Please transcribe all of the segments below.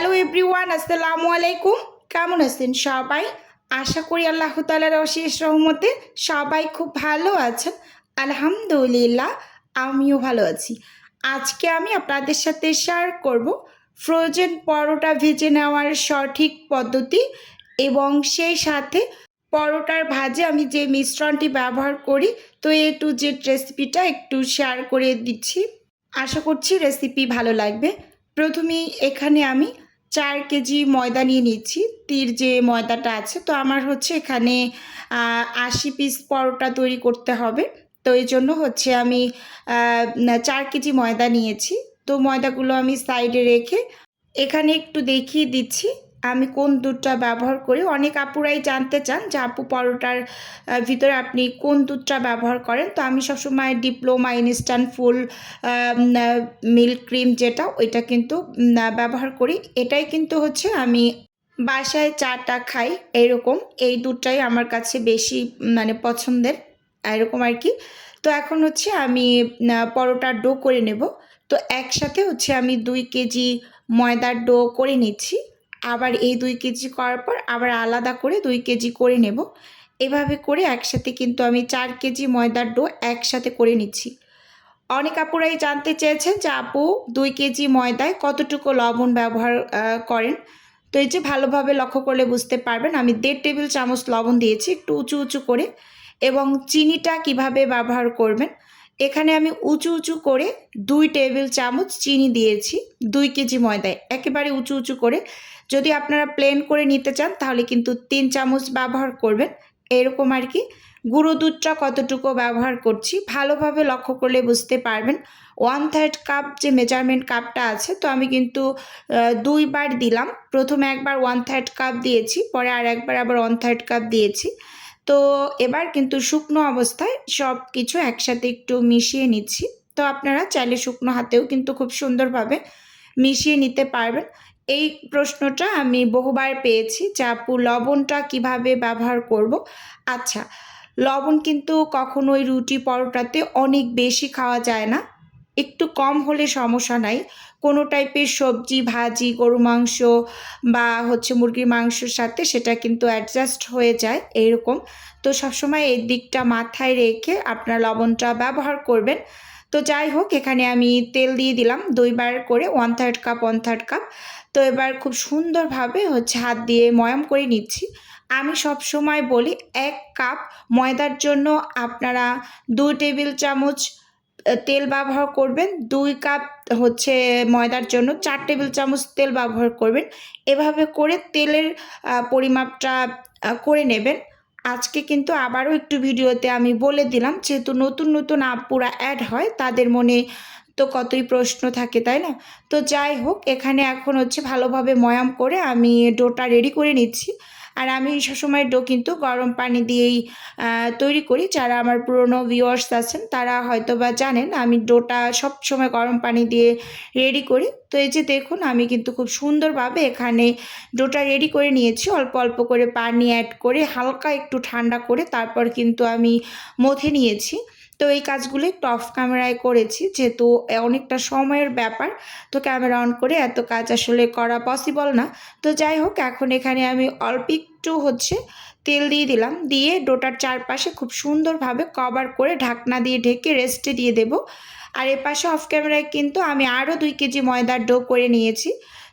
Hello everyone, আসসালামু আলাইকুম। কেমন আছেন সবাই? আশা করি আল্লাহ তাআলার অশেষ রহমতে সবাই খুব ভালো আছেন। আলহামদুলিল্লাহ, আমিও ভালো আছি। আজকে আমি আপনাদের সাথে শেয়ার করব ফ্রোজেন পরোটা ভেজে নেওয়ার সঠিক পদ্ধতি এবং সেই সাথে পরোটার ভাজে আমি যে মিশ্রণটি ব্যবহার করি, তো এ টু জেড রেসিপিটা একটু শেয়ার করে দিচ্ছি। আশা করছি রেসিপি ভালো লাগবে। প্রথমেই এখানে আমি 4 কেজি ময়দা নিয়ে নিচ্ছি। তীর যে ময়দাটা আছে, তো আমার হচ্ছে এখানে 80 পিস পরোটা তৈরি করতে হবে। তো এই জন্য হচ্ছে আমি 4 কেজি ময়দা নিয়েছি। তো ময়দাগুলো আমি সাইডে রেখে এখানে একটু দেখিয়ে দিচ্ছি আমি কোন দুধটা ব্যবহার করি। অনেক আপুরাই জানতে চান যে আপু পরোটার ভিতরে আপনি কোন দুধটা ব্যবহার করেন। তো আমি সবসময় diploma instant full milk cream যেটা, ওইটা কিন্তু ব্যবহার করি। এটাই কিন্তু হচ্ছে আমি বাসায় চাটা খাই এরকম। এই দুধটাই আমার কাছে বেশি পছন্দের এরকম আর কি। তো এখন হচ্ছে আমি পরোটার ডো করে নেব। তো একসাথে হচ্ছে আমি 2 কেজি ময়দার ডো করে নিচ্ছি। আবার এই 2 কেজি করার পর আবার আলাদা করে 2 কেজি করে নেব। এভাবে করে একসাথে কিন্তু আমি 4 কেজি ময়দার ডো একসাথে করে নিচ্ছি। অনেক আপুরাই জানতে চেয়েছেন যে আপু 2 কেজি ময়দায় কতটুকু লবণ ব্যবহার করেন। তো এই যে ভালোভাবে লক্ষ্য করলে বুঝতে পারবেন আমি 1.5 টেবিল চামচ লবণ দিয়েছি একটু উঁচু উঁচু করে। এবং চিনিটা কিভাবে ব্যবহার করবেন, এখানে আমি উঁচু উঁচু করে 2 টেবিল চামচ চিনি দিয়েছি 2 কেজি ময়দায়, একেবারে উঁচু উঁচু করে। যদি আপনারা প্লেন করে নিতে চান তাহলে কিন্তু 3 চামচ ব্যবহার করবেন এরকম আর কি। গুঁড়ো দুধটা কতটুকু ব্যবহার করছি ভালোভাবে লক্ষ্য করলে বুঝতে পারবেন। 1/3 কাপ যে মেজারমেন্ট কাপটা আছে, তো আমি কিন্তু 2 বার দিলাম। প্রথমে একবার 1/3 কাপ দিয়েছি, পরে আর একবার আবার 1/3 কাপ দিয়েছি। তো এবার কিন্তু শুকনো অবস্থায় সব কিছু একসাথে একটু মিশিয়ে নিচ্ছি। তো আপনারা চাইলে শুকনো হাতেও কিন্তু খুব সুন্দরভাবে মিশিয়ে নিতে পারবেন। এই প্রশ্নটা আমি বহুবার পেয়েছি যে আপু লবণটা কিভাবে ব্যবহার করব। আচ্ছা, লবণ কিন্তু কখনোই রুটি পরোটাতে অনেক বেশি খাওয়া যায় না। একটু কম হলে সমস্যা নাই। কোনো টাইপের সবজি ভাজি গরু মাংস বা হচ্ছে মুরগির মাংসের সাথে সেটা কিন্তু অ্যাডজাস্ট হয়ে যায় এরকম। তো সবসময় এই দিকটা মাথায় রেখে আপনার লবণটা ব্যবহার করবেন। তো যাই হোক, এখানে আমি তেল দিয়ে দিলাম 2 বার করে 1/3 কাপ 1/3 কাপ। তো এবার খুব সুন্দরভাবে হচ্ছে হাত দিয়ে ময়াম করে নিচ্ছি। আমি সবসময় বলি 1 কাপ ময়দার জন্য আপনারা 2 টেবিল চামচ তেল ব্যবহার করবেন। 2 কাপ হচ্ছে ময়দার জন্য 4 টেবিল চামচ তেল ব্যবহার করবেন। এভাবে করে তেলের পরিমাপটা করে নেবেন। আজকে কিন্তু আবারও একটু ভিডিওতে আমি বলে দিলাম, যেহেতু নতুন নতুন আপুরা অ্যাড হয় তাদের মনে তো কতই প্রশ্ন থাকে, তাই না? তো যাই হোক, এখানে এখন হচ্ছে ভালোভাবে ময়াম করে আমি ডোটা রেডি করে নিচ্ছি। আর আমি সবসময় ডো কিন্তু গরম পানি দিয়েই তৈরি করি। যারা আমার পুরনো ভিউয়ার্স আছেন তারা হয়তো বা জানেন আমি ডোটা সবসময় গরম পানি দিয়ে রেডি করি। তো এই যে দেখুন, আমি কিন্তু খুব সুন্দরভাবে এখানে ডোটা রেডি করে নিয়েছি। অল্প অল্প করে পানি অ্যাড করে হালকা একটু ঠান্ডা করে তারপর কিন্তু আমি মথে নিয়েছি। তো এই কাজগুলো একটু অফ ক্যামেরায় করেছি, যেহেতু অনেকটা সময়ের ব্যাপার। তো ক্যামেরা অন করে এত কাজ আসলে করা পসিবল না। তো যাই হোক, এখন এখানে আমি অল্প একটু হচ্ছে তেল দিয়ে দিলাম। দিয়ে ডোটার চারপাশে খুব সুন্দরভাবে কভার করে ঢাকনা দিয়ে ঢেকে রেস্টে দিয়ে দেব। আর এ পাশে অফ ক্যামেরায় কিন্তু আমি আরও 2 কেজি ময়দার ডো করে নিয়েছি।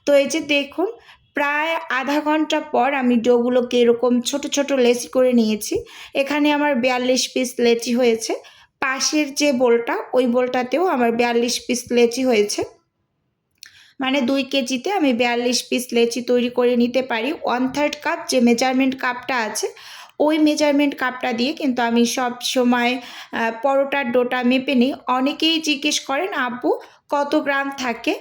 তো এই যে দেখুন, প্রায় আধা ঘন্টা পর আমি ডোগুলোকে এরকম ছোট ছোট লেচি করে নিয়েছি। এখানে আমার 42 পিস লেচি হয়েছে। পাশের যে বোলটা, ওই বোলটাতেও আমার 42 পিস লেচি হয়েছে। মানে 2 কেজিতে আমি 42 পিস লেচি তৈরি করে নিতে পারি। 1/3 কাপ যে মেজারমেন্ট কাপটা আছে, ওই মেজারমেন্ট কাপটা দিয়ে কিন্তু আমি সব সময় পরোটার ডোটা মেপে নিই। অনেকেই জিজ্ঞেস করেন আপু কত গ্রাম থাকে?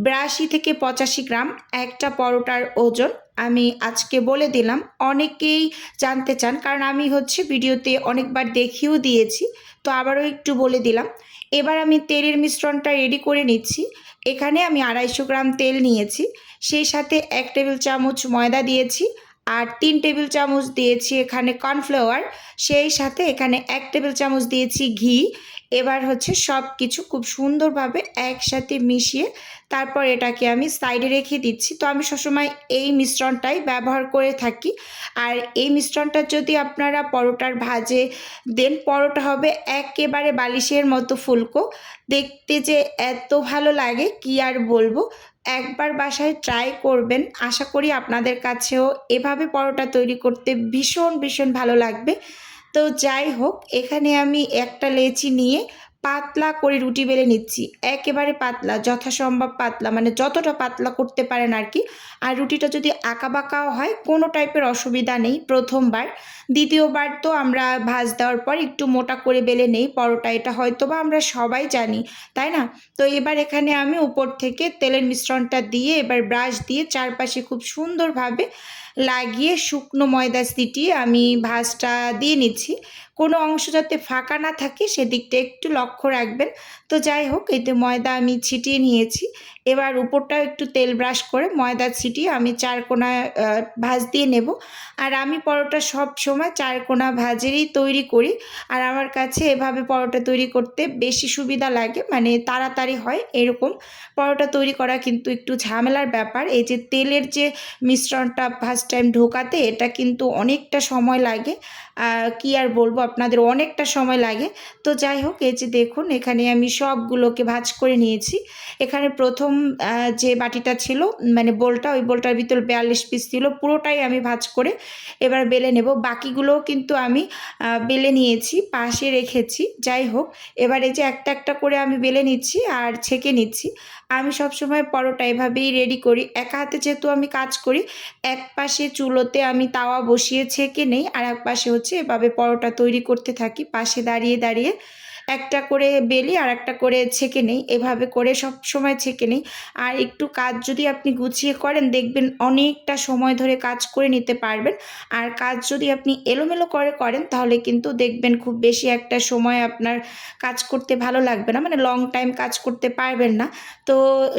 82 থেকে 85 গ্রাম একটা পরোটার ওজন। আমি আজকে বলে দিলাম, অনেকেই জানতে চান, কারণ আমি হচ্ছে ভিডিওতে অনেকবার দেখিয়েও দিয়েছি। তো আবারও একটু বলে দিলাম। এবার আমি তেলের মিশ্রণটা রেডি করে নিচ্ছি। এখানে আমি 250 গ্রাম তেল নিয়েছি, সেই সাথে 1 টেবিল চামচ ময়দা দিয়েছি আর 3 টেবিল চামচ দিয়েছি এখানে কর্নফ্লাওয়ার, সেই সাথে এখানে 1 টেবিল চামচ দিয়েছি ঘি। এবার হচ্ছে সব কিছু খুব সুন্দরভাবে একসাথে মিশিয়ে তারপর এটাকে আমি সাইডে রেখে দিচ্ছি। তো আমি সবসময় এই মিশ্রণটাই ব্যবহার করে থাকি। আর এই মিশ্রণটা যদি আপনারা পরোটার ভাজে দেন, পরোটা হবে একেবারে বালিশের মতো ফুলকো, দেখতে যে এত ভালো লাগে কি আর বলবো। একবার বাসায় ট্রাই করবেন, আশা করি আপনাদের কাছেও এভাবে পরোটা তৈরি করতে ভীষণ ভীষণ ভালো লাগবে। তো যাই হোক, এখানে আমি একটা লেচি নিয়ে পাতলা করে রুটি বেলে নিচ্ছি, একেবারে পাতলা, যথাসম্ভব পাতলা, মানে যতটা পাতলা করতে পারেন আর কি। আর রুটিটা যদি আঁকা বাঁকাও হয় কোনো টাইপের অসুবিধা নেই প্রথমবার। দ্বিতীয়বার তো আমরা ভাঁজ দেওয়ার পর একটু মোটা করে বেলে নেই পরোটা, এটা হয়তো বা আমরা সবাই জানি, তাই না? তো এবার এখানে আমি উপর থেকে তেলের মিশ্রণটা দিয়ে এবার ব্রাশ দিয়ে চারপাশে খুব সুন্দরভাবে লাগিয়ে শুকনো ময়দা ছিটিয়ে আমি ভাঁজটা দিয়ে নিচ্ছি। কোনো অংশ যাতে ফাঁকা না থাকে সেদিকটা একটু লক্ষ্য রাখবেন। তো যাই হোক, এতে ময়দা আমি ছিটিয়ে নিয়েছি। এবার উপরটাও একটু তেল ব্রাশ করে ময়দা ছিটিয়ে আমি চারকোনায় ভাঁজ দিয়ে নেব। আর আমি পরোটা সব সময় চারকোনা ভাঁজেরই তৈরি করি। আর আমার কাছে এভাবে পরোটা তৈরি করতে বেশি সুবিধা লাগে, মানে তাড়াতাড়ি হয় এরকম। পরোটা তৈরি করা কিন্তু একটু ঝামেলার ব্যাপার। এই যে তেলের যে মিশ্রণটা ফার্স্ট টাইম ঢোকাতে এটা কিন্তু অনেকটা সময় লাগে, কি আর বলবো আপনাদের, অনেকটা সময় লাগে। তো যাই হোক, এই যে দেখুন এখানে আমি সবগুলোকে ভাঁজ করে নিয়েছি। এখানে প্রথম যে বাটিটা ছিল, মানে বোলটা, ওই বোলটার ভিতর 42 পিস ছিল, পুরোটাই আমি ভাঁজ করে এবার বেলে নেব। বাকিগুলোও কিন্তু আমি বেলে নিয়েছি, পাশে রেখেছি। যাই হোক, এবার এই যে একটা একটা করে আমি বেলে নিচ্ছি আর ছেঁকে নিচ্ছি। আমি সবসময় পরোটা এভাবেই রেডি করি, একা হাতে যেহেতু আমি কাজ করি। এক পাশে চুলোতে আমি তাওয়া বসিয়ে ছেঁকে নেই, আর এক পাশে হচ্ছে এভাবে পরোটা তৈরি করতে থাকি, পাশে দাঁড়িয়ে দাঁড়িয়ে একটা করে বেলি আর একটা করে ছেঁকে নেই, এভাবে করে সব সময় ছেঁকে নেই। আর একটু কাজ যদি আপনি গুছিয়ে করেন দেখবেন অনেকটা সময় ধরে কাজ করে নিতে পারবেন। আর কাজ যদি আপনি এলোমেলো করে করেন তাহলে কিন্তু দেখবেন খুব বেশি একটা সময় আপনার কাজ করতে ভালো লাগবে না, মানে লং টাইম কাজ করতে পারবেন না। তো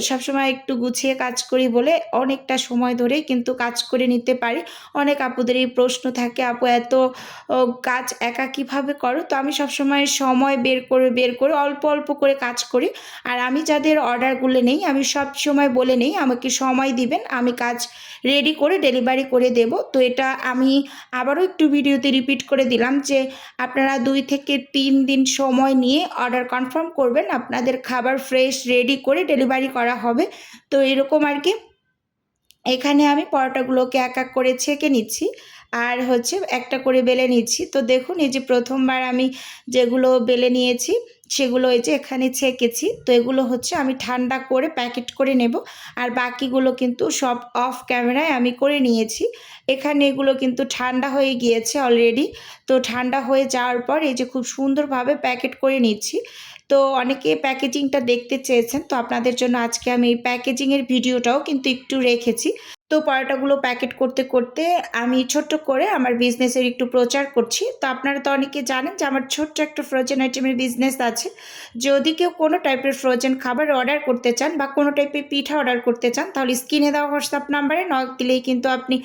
সবসময় একটু গুছিয়ে কাজ করি বলে অনেকটা সময় ধরেই কিন্তু কাজ করে নিতে পারি। অনেক আপুদের এই প্রশ্ন থাকে, আপু এত কাজ একা কিভাবে করো? তো আমি সবসময় সময় বের করে অল্প অল্প করে কাজ করি। আর আমি যাদের অর্ডারগুলো নেই আমি সব সময় বলে নেই আমাকে সময় দিবেন, আমি কাজ রেডি করে ডেলিভারি করে দেব। তো এটা আমি আবারও একটু ভিডিওতে রিপিট করে দিলাম যে আপনারা 2 থেকে 3 দিন সময় নিয়ে অর্ডার কনফার্ম করবেন, আপনাদের খাবার ফ্রেশ রেডি করে ডেলিভারি করা হবে। তো এরকম আর কি। এখানে আমি পরোটাগুলোকে এক এক করে ছেঁকে নিচ্ছি আর হচ্ছে একটা করে বেলে নিচ্ছি। তো দেখুন এই যে প্রথমবার আমি যেগুলো বেলে নিয়েছি সেগুলো এই যে এখানে ছেঁকেছি। তো এগুলো হচ্ছে আমি ঠান্ডা করে প্যাকেট করে নেব। আর বাকিগুলো কিন্তু সব অফ ক্যামেরায় আমি করে নিয়েছি। এখানে এগুলো কিন্তু ঠান্ডা হয়ে গিয়েছে অলরেডি। তো ঠান্ডা হয়ে যাওয়ার পর এই যে খুব সুন্দরভাবে প্যাকেট করে নিচ্ছি। তো অনেকে প্যাকেজিংটা দেখতে চেয়েছেন, তো আপনাদের জন্য আজকে আমি এই প্যাকেজিংয়ের ভিডিওটাও কিন্তু একটু রেখেছি। তো পরোটাগুলো প্যাকেট করতে করতে আমি ছোট্ট করে আমার বিজনেসের একটু প্রচার করছি। তো আপনারা তো অনেকে জানেন যে আমার ছোট্ট একটা ফ্রোজেন আইটেমের বিজনেস আছে। যদি কেউ কোনো টাইপের ফ্রোজেন খাবার অর্ডার করতে চান বা কোনো টাইপের পিঠা অর্ডার করতে চান তাহলে স্ক্রিনে দেওয়া হোয়াটসঅ্যাপ নাম্বারে নক দিলেই কিন্তু আপনি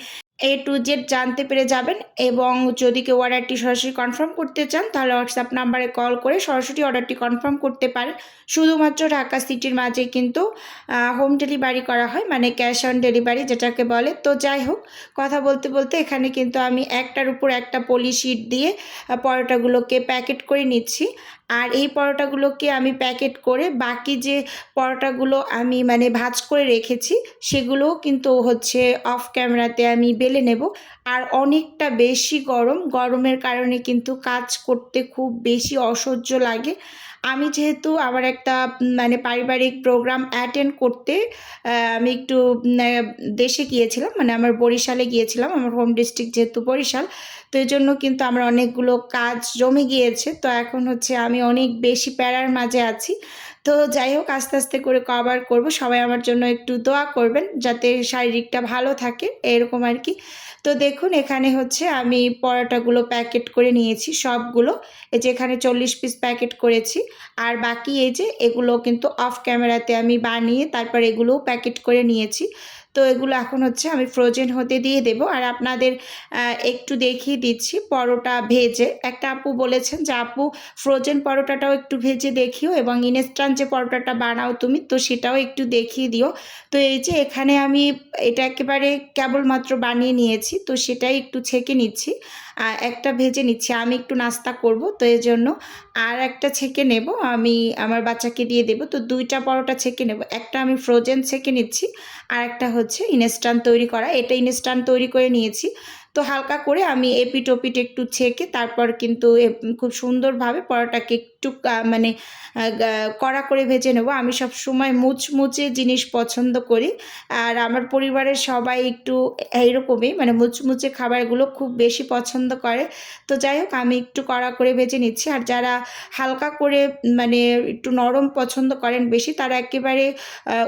A to Z জানতে পেরে যাবেন। এবং যদি কেউ অর্ডারটি সরাসরি কনফার্ম করতে চান তাহলে হোয়াটসঅ্যাপ নাম্বারে কল করে সরাসরি অর্ডারটি কনফার্ম করতে পারেন। শুধুমাত্র ঢাকা সিটির মাঝে কিন্তু হোম ডেলিভারি করা হয়, মানে ক্যাশ অন ডেলিভারি যেটাকে বলে। তো যাই হোক, কথা বলতে বলতে এখানে কিন্তু আমি একটার উপর একটা পলি শিট দিয়ে পরোটাগুলোকে প্যাকেট করে নিচ্ছি। আর এই পরোটাগুলোকে আমি প্যাকেট করে বাকি যে পরোটাগুলো আমি মানে ভাঁজ করে রেখেছি সেগুলোও কিন্তু হচ্ছে অফ ক্যামেরাতে আমি বেলে নেব। আর অনেকটা বেশি গরমের কারণে কিন্তু কাজ করতে খুব বেশি অসহ্য লাগে। আমি যেহেতু আমার একটা মানে পারিবারিক প্রোগ্রাম অ্যাটেন্ড করতে আমি একটু দেশে গিয়েছিলাম, মানে আমার বরিশালে গিয়েছিলাম, আমার হোম ডিস্ট্রিক্ট যেহেতু বরিশাল। তো এই জন্য কিন্তু আমার অনেকগুলো কাজ জমে গিয়েছে। তো এখন হচ্ছে আমি অনেক বেশি প্যারার মাঝে আছি। তো যাই হোক, আস্তে আস্তে করে কভার করব। সবাই আমার জন্য একটু দোয়া করবেন যাতে শারীরিকটা ভালো থাকে, এরকম আর কি। তো দেখুন এখানে হচ্ছে আমি পরোটাগুলো প্যাকেট করে নিয়েছি সবগুলো। এই যে এখানে 40 পিস প্যাকেট করেছি। আর বাকি এই যে এগুলো কিন্তু অফ ক্যামেরাতে আমি বানিয়ে তারপর এগুলোও প্যাকেট করে নিয়েছি। তো এগুলো এখন হচ্ছে আমি ফ্রোজেন হতে দিয়ে দেবো। আর আপনাদের একটু দেখিয়ে দিচ্ছি পরোটা ভেজে। একটা আপু বলেছেন যে আপু ফ্রোজেন পরোটাটাও একটু ভেজে দেখিও এবং ইনস্ট্যান্ট যে পরোটাটা বানাও তুমি তো সেটাও একটু দেখিয়ে দিও। তো এই যে এখানে আমি এটা একেবারে কেবলমাত্র বানিয়ে নিয়েছি, তো সেটাই একটু ছেঁকে নিচ্ছি। একটা ভেজে নিচ্ছি, আমি একটু নাস্তা করব তো এই জন্য। আর একটা ছেঁকে নেব, আমি আমার বাচ্চাকে দিয়ে দেব। তো ২টা পরোটা ছেঁকে নেব, একটা আমি ফ্রোজেন ছেঁকে নিচ্ছি আর একটা হচ্ছে ইনস্ট্যান্ট তৈরি করা। এটা ইনস্ট্যান্ট তৈরি করে নিয়েছি। তো হালকা করে আমি এপিঠ ওপিঠ একটু ছেঁকে তারপর কিন্তু খুব সুন্দরভাবে পরোটাকে একটু মানে কড়া করে ভেজে নেব। আমি সবসময় মুচমুচে জিনিস পছন্দ করি, আর আমার পরিবারের সবাই একটু এইরকমই, মানে মুচমুচে খাবারগুলো খুব বেশি পছন্দ করে। তো যাই হোক, আমি একটু কড়া করে ভেজে নিচ্ছি। আর যারা হালকা করে মানে একটু নরম পছন্দ করেন বেশি, তারা একেবারে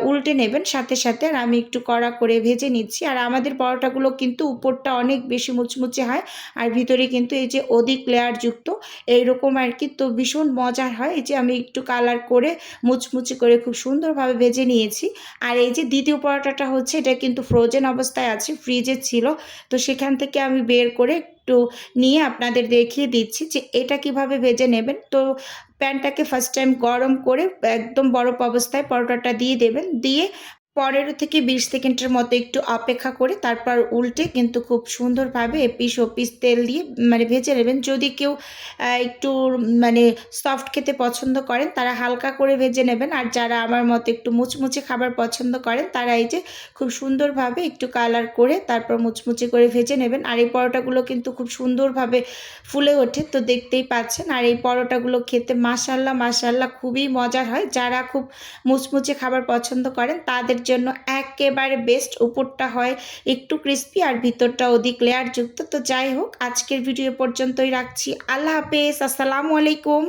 উল্টে নেবেন সাথে সাথে। আর আমি একটু কড়া করে ভেজে নিচ্ছি। আর আমাদের পরোটাগুলো কিন্তু উপরটা অনেক বেশি মুচমুচে হয় আর ভিতরে কিন্তু এই যে অধিক লেয়ারযুক্ত এইরকম আর কি। তো ভীষণ মজার হয়। এই যে আমি একটু কালার করে মুচমুচে করে খুব সুন্দরভাবে ভেজে নিয়েছি। আর এই যে দ্বিতীয় পরোটাটা হচ্ছে, এটা কিন্তু ফ্রোজেন অবস্থায় আছে, ফ্রিজে ছিল। তো সেখান থেকে আমি বের করে একটু নিয়ে আপনাদের দেখিয়ে দিচ্ছি যে এটা কিভাবে ভেজে নেবেন। তো প্যানটাকে ফার্স্ট টাইম গরম করে একদম বরফ অবস্থায় পরোটাটা দিয়ে দেবেন। দিয়ে ১৫ থেকে ২০ সেকেন্ডের মতো একটু অপেক্ষা করে তারপর উল্টে কিন্তু খুব সুন্দরভাবে এপিস ওপিস তেল দিয়ে মানে ভেজে নেবেন। যদি কেউ একটু মানে সফট খেতে পছন্দ করেন তারা হালকা করে ভেজে নেবেন। আর যারা আমার মতো একটু মুচমুচে খাবার পছন্দ করেন তারা এই যে খুব সুন্দরভাবে একটু কালার করে তারপর মুচমুচে করে ভেজে নেবেন। আর এই পরোটাগুলো কিন্তু খুব সুন্দরভাবে ফুলে ওঠে, তো দেখতেই পাচ্ছেন। আর এই পরোটাগুলো খেতে মাশাআল্লাহ মাশাআল্লাহ খুবই মজার হয়। যারা খুব মুচমুচে খাবার পছন্দ করেন তাদের জন্য একেবারে বেস্ট। উপরটা হয় একটু ক্রিস্পি আর ভিতরটা অধিক লেয়ারযুক্ত। তো যাই হোক, আজকের ভিডিও পর্যন্তই রাখছি। আল্লাহ হাফেজ, আসসালামু আলাইকুম।